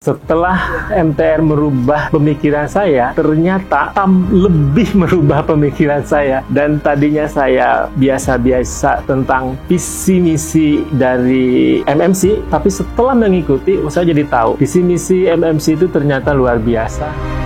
Setelah MTR merubah pemikiran saya, ternyata TAM lebih merubah pemikiran saya. Dan tadinya saya biasa-biasa tentang visi misi dari MMC, tapi setelah mengikuti, saya jadi tahu visi misi MMC itu ternyata luar biasa.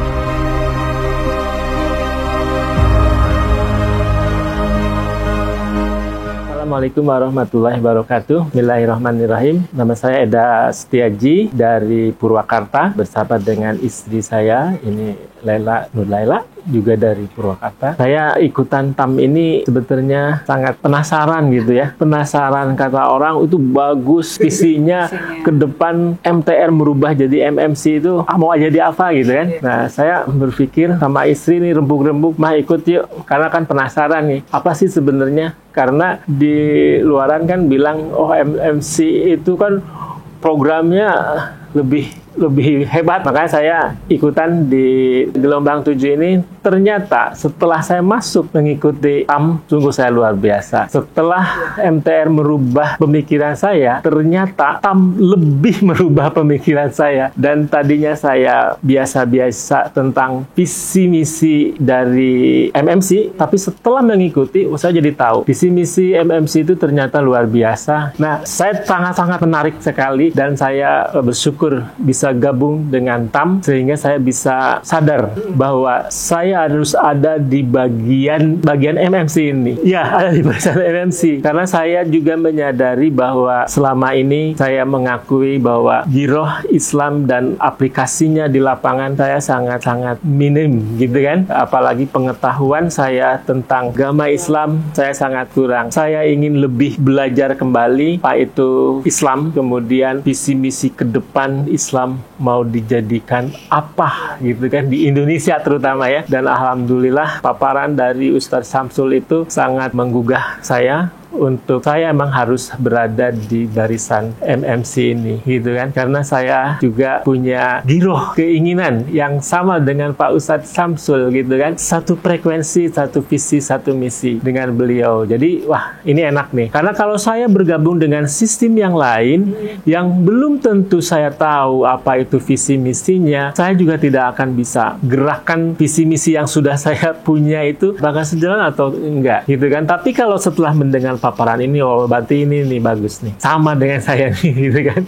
Assalamualaikum warahmatullahi wabarakatuh. Bismillahirrahmanirrahim. Nama saya Eda Setiaji dari Purwakarta bersama dengan istri saya, ini Laila Nur Laila, juga dari Purwakarta. Saya ikutan TAM ini sebetulnya sangat penasaran gitu ya. Penasaran, kata orang itu bagus visinya ke depan MTR merubah jadi MMC itu mau aja jadi apa gitu kan. Nah, saya berpikir sama istri nih rembuk-rembuk, mah ikut yuk. Karena kan penasaran nih, apa sih sebenarnya? Karena di luaran kan bilang, oh MMC itu kan programnya lebih hebat, makanya saya ikutan di gelombang 7 ini. Ternyata setelah saya masuk mengikuti TAM, sungguh saya luar biasa. Setelah MTR merubah pemikiran saya, ternyata TAM lebih merubah pemikiran saya. Dan tadinya saya biasa-biasa tentang visi misi dari MMC, tapi setelah mengikuti, saya jadi tahu visi misi MMC itu ternyata luar biasa. Nah, saya sangat-sangat menarik sekali dan saya bersyukur bisa gabung dengan TAM sehingga saya bisa sadar bahwa saya harus ada di bagian MMC ini. Ya, ada di bagian MMC. Karena saya juga menyadari bahwa selama ini saya mengakui bahwa giroh Islam dan aplikasinya di lapangan saya sangat-sangat minim gitu kan. Apalagi pengetahuan saya tentang agama Islam saya sangat kurang. Saya ingin lebih belajar kembali apa itu Islam, kemudian visi misi ke depan Islam mau dijadikan apa gitu kan di Indonesia terutama ya. Dan alhamdulillah paparan dari Ustadz Samsul itu sangat menggugah saya untuk saya emang harus berada di barisan MMC ini gitu kan, karena saya juga punya giroh keinginan yang sama dengan Pak Ustadz Samsul gitu kan, satu frekuensi, satu visi, satu misi dengan beliau. Jadi wah, ini enak nih, karena kalau saya bergabung dengan sistem yang lain yang belum tentu saya tahu apa itu visi misinya, saya juga tidak akan bisa gerakan visi misi yang sudah saya punya itu bakal sejalan atau enggak gitu kan. Tapi kalau setelah mendengar paparan ini, oh berarti ini nih bagus nih, sama dengan saya nih gitu kan.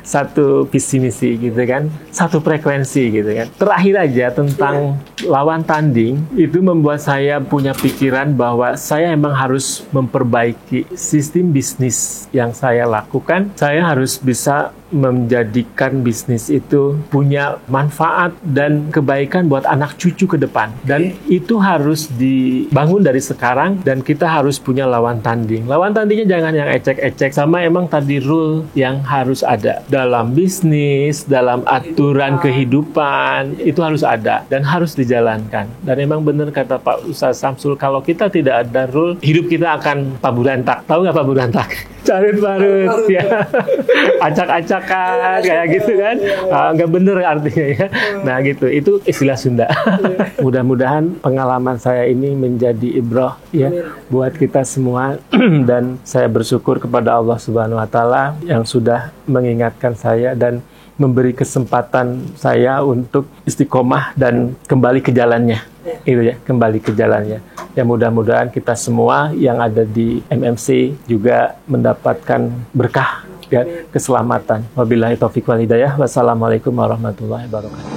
Satu visi misi gitu kan, satu frekuensi gitu kan. Terakhir aja tentang lawan tanding, itu membuat saya punya pikiran bahwa saya emang harus memperbaiki sistem bisnis yang saya lakukan. Saya harus bisa menjadikan bisnis itu punya manfaat dan kebaikan buat anak cucu ke depan. Dan itu harus dibangun dari sekarang, dan kita harus punya lawan tanding. Lawan tandingnya jangan yang ecek-ecek, sama emang tadi rule yang harus ada dalam bisnis, dalam aturan kehidupan, itu harus ada dan harus dijalankan. Dan emang benar kata Pak Ustadz Samsul, kalau kita tidak ada rule, hidup kita akan paburantak. Tahu nggak paburantak? Carut-marut ya, acak-acakan kayak gitu kan, nggak bener artinya ya. Nah gitu, itu istilah Sunda. Mudah-mudahan pengalaman saya ini menjadi ibrah ya buat kita semua. Dan saya bersyukur kepada Allah Subhanahu Wa Taala yang sudah mengingatkan saya dan memberi kesempatan saya untuk istiqomah dan kembali ke jalannya. Itu ya, kembali ke jalannya. Ya mudah-mudahan kita semua yang ada di MMC juga mendapatkan berkah ya, keselamatan. Wabillahi taufiq wal hidayah. Wassalamualaikum warahmatullahi wabarakatuh.